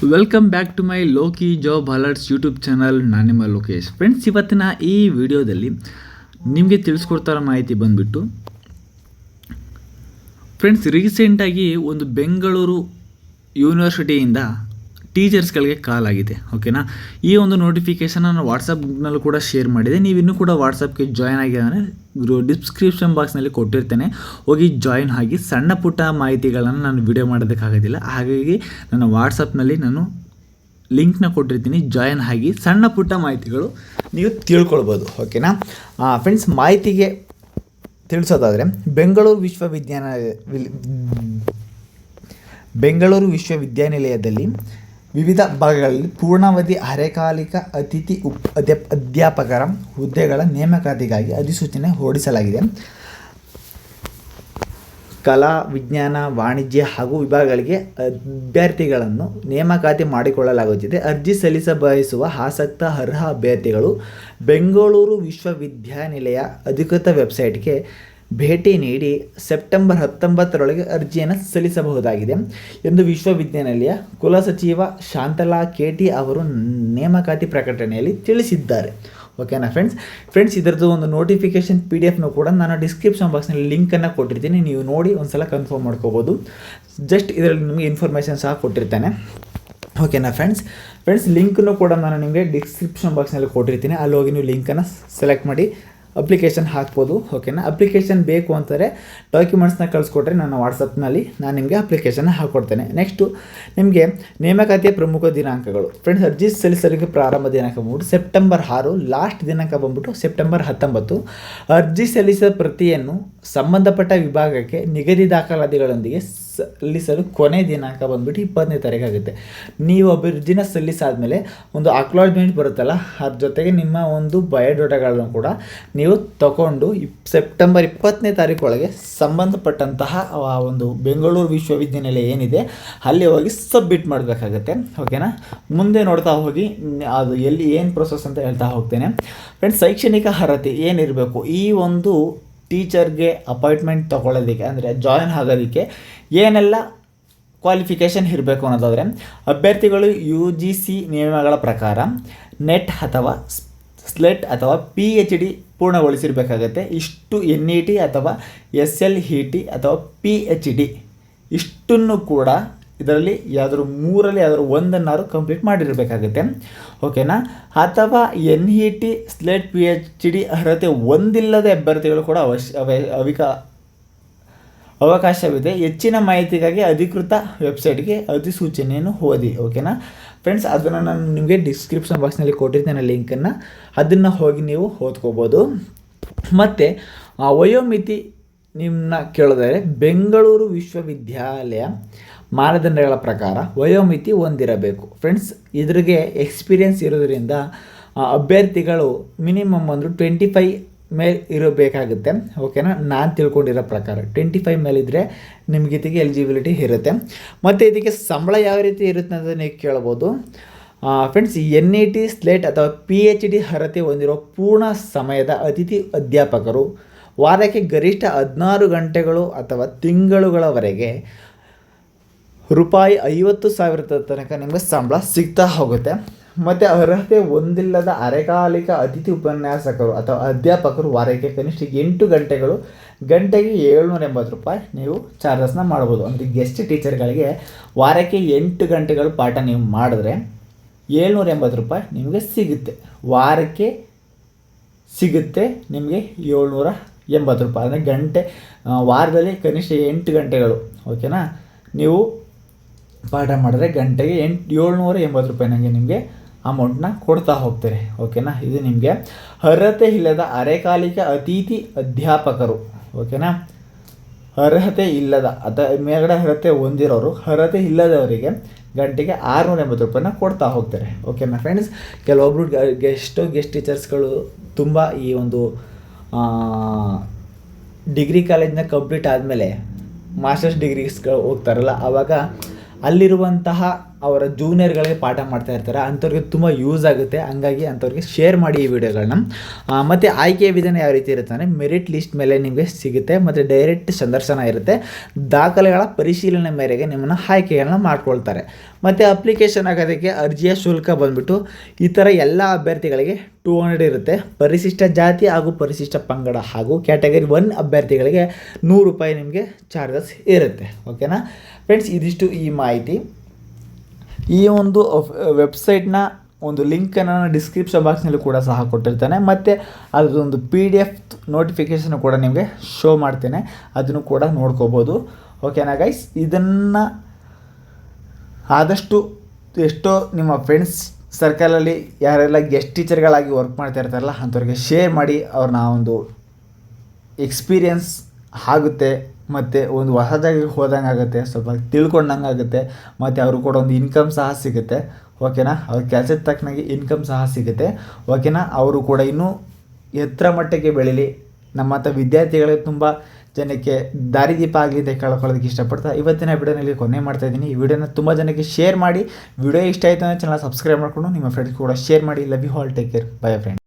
Welcome back to my Loki job alerts YouTube channel. ನಾನು ನಿಮ್ಮ Lokesh. Friends, ಇವತ್ತಿನ ಈ ವಿಡಿಯೋದಲ್ಲಿ ನಿಮಗೆ ತಿಳಿಸ್ಕೊಡ್ತಾರೋ ಮಾಹಿತಿ ಬಂದುಬಿಟ್ಟು ಫ್ರೆಂಡ್ಸ್, ರೀಸೆಂಟಾಗಿ ಒಂದು ಬೆಂಗಳೂರು ಯೂನಿವರ್ಸಿಟಿಯಿಂದ ಟೀಚರ್ಸ್ಗಳಿಗೆ ಕಾಲ್ ಆಗಿದೆ. ಓಕೆನಾ, ಈ ಒಂದು ನೋಟಿಫಿಕೇಷನ್ ನಾನು ವಾಟ್ಸಪ್ ಗ್ರೂಪ್ನಲ್ಲೂ ಕೂಡ ಶೇರ್ ಮಾಡಿದೆ. ನೀವು ಇನ್ನೂ ಕೂಡ ವಾಟ್ಸಪ್ಗೆ ಜಾಯ್ನ್ ಆಗಿದ್ದಾನೆ, ಡಿಸ್ಕ್ರಿಪ್ಷನ್ ಬಾಕ್ಸ್ನಲ್ಲಿ ಕೊಟ್ಟಿರ್ತೇನೆ, ಹೋಗಿ ಜಾಯಿನ್ ಆಗಿ. ಸಣ್ಣ ಪುಟ್ಟ ಮಾಹಿತಿಗಳನ್ನು ನಾನು ವಿಡಿಯೋ ಮಾಡೋದಕ್ಕಾಗೋದಿಲ್ಲ, ಹಾಗಾಗಿ ನನ್ನ ವಾಟ್ಸಪ್ನಲ್ಲಿ ನಾನು ಲಿಂಕ್ನ ಕೊಟ್ಟಿರ್ತೀನಿ, ಜಾಯಿನ್ ಆಗಿ ಸಣ್ಣ ಪುಟ್ಟ ಮಾಹಿತಿಗಳು ನೀವು ತಿಳ್ಕೊಳ್ಬೋದು. ಓಕೆನಾ ಫ್ರೆಂಡ್ಸ್, ಮಾಹಿತಿಗೆ ತಿಳಿಸೋದಾದರೆ ಬೆಂಗಳೂರು ವಿಶ್ವವಿದ್ಯಾನಿಲಯದಲ್ಲಿ ವಿವಿಧ ಭಾಗಗಳಲ್ಲಿ ಪೂರ್ಣಾವಧಿ ಅರೆಕಾಲಿಕ ಅತಿಥಿ ಅಧ್ಯಾಪಕರ ಹುದ್ದೆಗಳ ನೇಮಕಾತಿಗಾಗಿ ಅಧಿಸೂಚನೆ ಹೊರಡಿಸಲಾಗಿದೆ. ಕಲಾ, ವಿಜ್ಞಾನ, ವಾಣಿಜ್ಯ ಹಾಗೂ ವಿಭಾಗಗಳಿಗೆ ಅಭ್ಯರ್ಥಿಗಳನ್ನು ನೇಮಕಾತಿ ಮಾಡಿಕೊಳ್ಳಲಾಗುತ್ತಿದೆ. ಅರ್ಜಿ ಸಲ್ಲಿಸ ಬಯಸುವ ಆಸಕ್ತ ಅರ್ಹ ಅಭ್ಯರ್ಥಿಗಳು ಬೆಂಗಳೂರು ವಿಶ್ವವಿದ್ಯಾನಿಲಯ ಅಧಿಕೃತ ವೆಬ್ಸೈಟ್ಗೆ ಭೇಟಿ ನೀಡಿ ಸೆಪ್ಟೆಂಬರ್ 19ರೊಳಗೆ ಅರ್ಜಿಯನ್ನು ಸಲ್ಲಿಸಬಹುದಾಗಿದೆ ಎಂದು ವಿಶ್ವವಿದ್ಯಾನಿಲಯ ಕುಲಸಚಿವ ಶಾಂತಲಾ ಕೆಟಿ ಅವರು ನೇಮಕಾತಿ ಪ್ರಕಟಣೆಯಲ್ಲಿ ತಿಳಿಸಿದ್ದಾರೆ. ಓಕೆನಾ ಫ್ರೆಂಡ್ಸ್, ಇದರದ್ದು ಒಂದು ನೋಟಿಫಿಕೇಷನ್ PDF ಕೂಡ ನಾನು ಡಿಸ್ಕ್ರಿಪ್ಷನ್ ಬಾಕ್ಸ್ನಲ್ಲಿ ಲಿಂಕನ್ನು ಕೊಟ್ಟಿರ್ತೀನಿ, ನೀವು ನೋಡಿ ಒಂದ್ಸಲ ಕನ್ಫರ್ಮ್ ಮಾಡ್ಕೋಬೋದು. ಜಸ್ಟ್ ಇದರಲ್ಲಿ ನಿಮಗೆ ಇನ್ಫಾರ್ಮೇಷನ್ ಸಹ ಕೊಟ್ಟಿರ್ತೇನೆ. ಓಕೆನಾ ಫ್ರೆಂಡ್ಸ್, ಲಿಂಕನ್ನು ಕೂಡ ನಾನು ನಿಮಗೆ ಡಿಸ್ಕ್ರಿಪ್ಷನ್ ಬಾಕ್ಸ್ನಲ್ಲಿ ಕೊಟ್ಟಿರ್ತೀನಿ, ಅಲ್ಲಿ ಹೋಗಿ ನೀವು ಲಿಂಕನ್ನು ಸೆಲೆಕ್ಟ್ ಮಾಡಿ ಅಪ್ಲಿಕೇಶನ್ ಹಾಕ್ಬೋದು. ಓಕೆನಾ, ಅಪ್ಲಿಕೇಶನ್ ಬೇಕು ಅಂತಾರೆ ಡಾಕ್ಯುಮೆಂಟ್ಸ್ನ ಕಳಿಸ್ಕೊಟ್ರೆ ನನ್ನ ವಾಟ್ಸಪ್ನಲ್ಲಿ ನಾನು ನಿಮಗೆ ಅಪ್ಲಿಕೇಶನ್ನ ಹಾಕ್ಕೊಡ್ತೇನೆ. ನೆಕ್ಸ್ಟು ನಿಮಗೆ ನೇಮಕಾತಿಯ ಪ್ರಮುಖ ದಿನಾಂಕಗಳು. ಫ್ರೆಂಡ್ಸ್, ಅರ್ಜಿ ಸಲ್ಲಿಸಲಿಕ್ಕೆ ಪ್ರಾರಂಭ ದಿನಾಂಕ ಬಂದ್ಬಿಟ್ಟು ಸೆಪ್ಟೆಂಬರ್ 6, ಲಾಸ್ಟ್ ದಿನಾಂಕ ಬಂದ್ಬಿಟ್ಟು ಸೆಪ್ಟೆಂಬರ್ 19. ಅರ್ಜಿ ಸಲ್ಲಿಸಿದ ಪ್ರತಿಯನ್ನು ಸಂಬಂಧಪಟ್ಟ ವಿಭಾಗಕ್ಕೆ ನಿಗದಿ ದಾಖಲಾತಿಗಳೊಂದಿಗೆ ಸಲ್ಲಿಸಲು ಕೊನೆ ದಿನಾಂಕ ಬಂದ್ಬಿಟ್ಟು 20ನೇ ತಾರೀಕು ಆಗುತ್ತೆ. ನೀವು ಅರ್ಜಿನ ಸಲ್ಲಿಸಾದ್ಮೇಲೆ ಒಂದು ಅಕ್ನಾಲೆಜ್ಮೆಂಟ್ ಬರುತ್ತಲ್ಲ, ಅದ್ರ ಜೊತೆಗೆ ನಿಮ್ಮ ಒಂದು ಬಯೋಡಾಟಾಗಳನ್ನು ಕೂಡ ನೀವು ತಗೊಂಡು ಸೆಪ್ಟೆಂಬರ್ 20ನೇ ತಾರೀಕು ಒಳಗೆ ಸಂಬಂಧಪಟ್ಟಂತಹ ಒಂದು ಬೆಂಗಳೂರು ವಿಶ್ವವಿದ್ಯಾನಿಲಯ ಏನಿದೆ ಅಲ್ಲಿ ಹೋಗಿ ಸಬ್ಮಿಟ್ ಮಾಡಬೇಕಾಗತ್ತೆ. ಓಕೆನಾ, ಮುಂದೆ ನೋಡ್ತಾ ಹೋಗಿ ಅದು ಎಲ್ಲಿ ಏನು ಪ್ರೊಸೆಸ್ ಅಂತ ಹೇಳ್ತಾ ಹೋಗ್ತೇನೆ. ಫ್ರೆಂಡ್ಸ್, ಶೈಕ್ಷಣಿಕ ಅರ್ಹತೆ ಏನಿರಬೇಕು ಈ ಒಂದು ಟೀಚರ್ಗೆ ಅಪಾಯಿಂಟ್ಮೆಂಟ್ ತೊಗೊಳ್ಳೋದಕ್ಕೆ, ಅಂದರೆ ಜಾಯಿನ್ ಆಗೋದಕ್ಕೆ ಏನೆಲ್ಲ ಕ್ವಾಲಿಫಿಕೇಷನ್ ಇರಬೇಕು ಅನ್ನೋದಾದರೆ, ಅಭ್ಯರ್ಥಿಗಳು UGC ನಿಯಮಗಳ ಪ್ರಕಾರ ನೆಟ್ ಅಥವಾ ಸ್ಲೆಟ್ ಅಥವಾ PhD ಪೂರ್ಣಗೊಳಿಸಿರಬೇಕಾಗತ್ತೆ. ಇಷ್ಟು NET ಅಥವಾ SLET ಅಥವಾ PhD ಇಷ್ಟನ್ನು ಕೂಡ ಇದರಲ್ಲಿ ಯಾವುದಾದ್ರು ಮೂರಲ್ಲಿ ಯಾವುದಾದ್ರು ಒಂದನ್ನಾರು ಕಂಪ್ಲೀಟ್ ಮಾಡಿರಬೇಕಾಗುತ್ತೆ. ಓಕೆನಾ, ಅಥವಾ NET ಸ್ಲೆಟ್ PhD ಅರ್ಹತೆ ಹೊಂದಿಲ್ಲದ ಅಭ್ಯರ್ಥಿಗಳು ಕೂಡ ಅವಕಾಶವಿದೆ. ಹೆಚ್ಚಿನ ಮಾಹಿತಿಗಾಗಿ ಅಧಿಕೃತ ವೆಬ್ಸೈಟ್ಗೆ ಅಧಿಸೂಚನೆಯನ್ನು ಓದಿ. ಓಕೆನಾ ಫ್ರೆಂಡ್ಸ್, ಅದನ್ನು ನಾನು ನಿಮಗೆ ಡಿಸ್ಕ್ರಿಪ್ಷನ್ ಬಾಕ್ಸ್ನಲ್ಲಿ ಕೊಟ್ಟಿರ್ತೇನೆ ಲಿಂಕನ್ನು, ಅದನ್ನು ಹೋಗಿ ನೀವು ಓದ್ಕೋಬೋದು. ಮತ್ತು ವಯೋಮಿತಿ ನಿಮ್ಮನ್ನ ಕೇಳಿದರೆ ಬೆಂಗಳೂರು ವಿಶ್ವವಿದ್ಯಾಲಯ ಮಾನದಂಡಗಳ ಪ್ರಕಾರ ವಯೋಮಿತಿ ಹೊಂದಿರಬೇಕು. ಫ್ರೆಂಡ್ಸ್, ಇದ್ರಿಗೆ ಎಕ್ಸ್ಪೀರಿಯೆನ್ಸ್ ಇರೋದ್ರಿಂದ ಅಭ್ಯರ್ಥಿಗಳು ಮಿನಿಮಮ್ ಒಂದು 25 ಮೇಲೆ ಇರಬೇಕಾಗುತ್ತೆ. ಓಕೆನಾ, ನಾನು ತಿಳ್ಕೊಂಡಿರೋ ಪ್ರಕಾರ 25 ಮೇಲಿದ್ದರೆ ನಿಮಗೆ ಇದಕ್ಕೆ ಎಲಿಜಿಬಿಲಿಟಿ ಇರುತ್ತೆ. ಮತ್ತು ಇದಕ್ಕೆ ಸಂಬಳ ಯಾವ ರೀತಿ ಇರುತ್ತೆ ಅಂತ ನೀವು ಕೇಳ್ಬೋದು. ಫ್ರೆಂಡ್ಸ್, NET ಸ್ಲೇಟ್ ಅಥವಾ PhD ಅರ್ಹತೆ ಹೊಂದಿರೋ ಪೂರ್ಣ ಸಮಯದ ಅತಿಥಿ ಅಧ್ಯಾಪಕರು ವಾರಕ್ಕೆ ಗರಿಷ್ಠ 16 ಗಂಟೆಗಳು ಅಥವಾ ತಿಂಗಳುಗಳವರೆಗೆ ₹50,000 ತನಕ ನಿಮಗೆ ಸಂಬಳ ಸಿಗ್ತಾ ಹೋಗುತ್ತೆ. ಮತ್ತು ಅರ್ಹತೆ ಹೊಂದಿಲ್ಲದ ಅರೆಕಾಲಿಕ ಅತಿಥಿ ಉಪನ್ಯಾಸಕರು ಅಥವಾ ಅಧ್ಯಾಪಕರು ವಾರಕ್ಕೆ ಕನಿಷ್ಠ 8 ಗಂಟೆಗಳು, ಗಂಟೆಗೆ ₹780 ನೀವು ಚಾರ್ಜಸ್ನ ಮಾಡ್ಬೋದು. ಅಂದರೆ ಗೆಸ್ಟ್ ಟೀಚರ್ಗಳಿಗೆ ವಾರಕ್ಕೆ 8 ಗಂಟೆಗಳು ಪಾಠ ನೀವು ಮಾಡಿದ್ರೆ ₹780 ನಿಮಗೆ ಸಿಗುತ್ತೆ. ವಾರಕ್ಕೆ ಸಿಗುತ್ತೆ ನಿಮಗೆ ₹780. ಅಂದರೆ ಗಂಟೆ ವಾರದಲ್ಲಿ ಕನಿಷ್ಠ 8 ಗಂಟೆಗಳು ಓಕೆನಾ ನೀವು ಪಾಠ ಮಾಡಿದ್ರೆ ಗಂಟೆಗೆ ₹780 ನನಗೆ ನಿಮಗೆ ಅಮೌಂಟ್ನ ಕೊಡ್ತಾ ಹೋಗ್ತಾರೆ. ಓಕೆನಾ, ಇದು ನಿಮಗೆ ಅರ್ಹತೆ ಇಲ್ಲದ ಅರೆಕಾಲಿಕ ಅತಿಥಿ ಅಧ್ಯಾಪಕರು. ಓಕೆನಾ, ಅರ್ಹತೆ ಇಲ್ಲದ ಮೇಲ್ಗಡೆ ಅರ್ಹತೆ ಹೊಂದಿರೋರು, ಅರ್ಹತೆ ಇಲ್ಲದವರಿಗೆ ಗಂಟೆಗೆ ₹680 ಕೊಡ್ತಾ ಹೋಗ್ತಾರೆ. ಓಕೆನಾ ಫ್ರೆಂಡ್ಸ್, ಕೆಲವೊಬ್ಬರು ಗೆಸ್ಟ್ ಟೀಚರ್ಸ್ಗಳು ತುಂಬ ಈ ಒಂದು ಡಿಗ್ರಿ ಕಾಲೇಜ್ನ ಕಂಪ್ಲೀಟ್ ಆದಮೇಲೆ ಮಾಸ್ಟರ್ಸ್ ಡಿಗ್ರೀಸ್ಗಳು ಹೋಗ್ತಾರಲ್ಲ, ಆವಾಗ ಅಲ್ಲಿರುವಂತಹ ಅವರ ಜೂನಿಯರ್ಗಳಿಗೆ ಪಾಠ ಮಾಡ್ತಾ ಇರ್ತಾರೆ, ಅಂಥವ್ರಿಗೆ ತುಂಬ ಯೂಸ್ ಆಗುತ್ತೆ. ಹಂಗಾಗಿ ಅಂಥವ್ರಿಗೆ ಶೇರ್ ಮಾಡಿ ಈ ವಿಡಿಯೋಗಳನ್ನ. ಮತ್ತು ಆಯ್ಕೆಯ ವಿಧಾನ ಯಾವ ರೀತಿ ಇರುತ್ತೆ ಅಂದರೆ ಮೆರಿಟ್ ಲಿಸ್ಟ್ ಮೇಲೆ ನಿಮಗೆ ಸಿಗುತ್ತೆ ಮತ್ತು ಡೈರೆಕ್ಟ್ ಸಂದರ್ಶನ ಇರುತ್ತೆ. ದಾಖಲೆಗಳ ಪರಿಶೀಲನೆ ಮೇರೆಗೆ ನಿಮ್ಮನ್ನು ಆಯ್ಕೆಗಳನ್ನ ಮಾಡ್ಕೊಳ್ತಾರೆ. ಮತ್ತು ಅಪ್ಲಿಕೇಶನ್ ಆಗೋದಕ್ಕೆ ಅರ್ಜಿಯ ಶುಲ್ಕ ಬಂದುಬಿಟ್ಟು ಈ ಥರ ಎಲ್ಲ ಅಭ್ಯರ್ಥಿಗಳಿಗೆ 200 ಇರುತ್ತೆ. ಪರಿಶಿಷ್ಟ ಜಾತಿ ಹಾಗೂ ಪರಿಶಿಷ್ಟ ಪಂಗಡ ಹಾಗೂ ಕ್ಯಾಟಗರಿ 1 ಅಭ್ಯರ್ಥಿಗಳಿಗೆ 100 ರೂಪಾಯಿ ನಿಮಗೆ ಚಾರ್ಜಸ್ ಇರುತ್ತೆ. ಓಕೆನಾ ಫ್ರೆಂಡ್ಸ್, ಇದಿಷ್ಟು ಈ ಮಾಹಿತಿ. ಈ ಒಂದು ವೆಬ್ಸೈಟ್ನ ಒಂದು ಲಿಂಕನ್ನು ನಾನು ಡಿಸ್ಕ್ರಿಪ್ಷನ್ ಬಾಕ್ಸ್ನಲ್ಲಿ ಕೂಡ ಸಹ ಕೊಟ್ಟಿರ್ತೇನೆ. ಮತ್ತು ಅದೊಂದು PDF ನೋಟಿಫಿಕೇಷನ್ ಕೂಡ ನಿಮಗೆ ಶೋ ಮಾಡ್ತೇನೆ, ಅದನ್ನು ಕೂಡ ನೋಡ್ಕೋಬೋದು. ಓಕೆನಾ ಗೈಸ್, ಇದನ್ನು ಆದಷ್ಟು ಎಷ್ಟೋ ನಿಮ್ಮ ಫ್ರೆಂಡ್ಸ್ ಸರ್ಕಲಲ್ಲಿ ಯಾರೆಲ್ಲ ಗೆಸ್ಟ್ ಟೀಚರ್ಗಳಾಗಿ ವರ್ಕ್ ಮಾಡ್ತಾ ಇರ್ತಾರಲ್ಲ ಅಂಥವ್ರಿಗೆ ಶೇರ್ ಮಾಡಿ. ಅವ್ರನ್ನ ಒಂದು ಎಕ್ಸ್ಪೀರಿಯನ್ಸ್ ಆಗುತ್ತೆ ಮತ್ತು ಒಂದು ಹೊಸ ಜಾಗಕ್ಕೆ ಹೋದಂಗೆ ಆಗುತ್ತೆ, ಸ್ವಲ್ಪ ತಿಳ್ಕೊಂಡಂಗೆ ಆಗುತ್ತೆ. ಮತ್ತು ಅವರು ಕೂಡ ಒಂದು ಇನ್ಕಮ್ ಸಹ ಸಿಗುತ್ತೆ. ಓಕೆನಾ, ಅವ್ರ ಕೆಲಸದ ತಕ್ಕನಾಗಿ ಇನ್ಕಮ್ ಸಹ ಸಿಗುತ್ತೆ. ಓಕೆನಾ, ಅವರು ಕೂಡ ಇನ್ನೂ ಎತ್ತರ ಮಟ್ಟಕ್ಕೆ ಬೆಳೀಲಿ. ನಮ್ಮಂಥ ವಿದ್ಯಾರ್ಥಿಗಳಿಗೆ ತುಂಬ ಜನಕ್ಕೆ ದಾರಿದೀಪ ಆಗಲಿ ಅಂತ ಕೇಳ್ಕೊಳ್ಳೋದಕ್ಕೆ ಇಷ್ಟಪಡ್ತಾ ಇವತ್ತಿನ ವಿಡಿಯೋನಲ್ಲಿ ಕೊನೆ ಮಾಡ್ತಾಯಿದ್ದೀನಿ. ಈ ವಿಡಿಯೋನ ತುಂಬ ಜನಕ್ಕೆ ಶೇರ್ ಮಾಡಿ. ವಿಡಿಯೋ ಇಷ್ಟ ಆಯಿತು ಅಂದರೆ ಚಾನಲ್ ಸಬ್ಸ್ಕ್ರೈಬ್ ಮಾಡಿಕೊಂಡು ನಿಮ್ಮ ಫ್ರೆಂಡ್ಸ್ ಕೂಡ ಶೇರ್ ಮಾಡಿ. Love you all, take care, bye friend.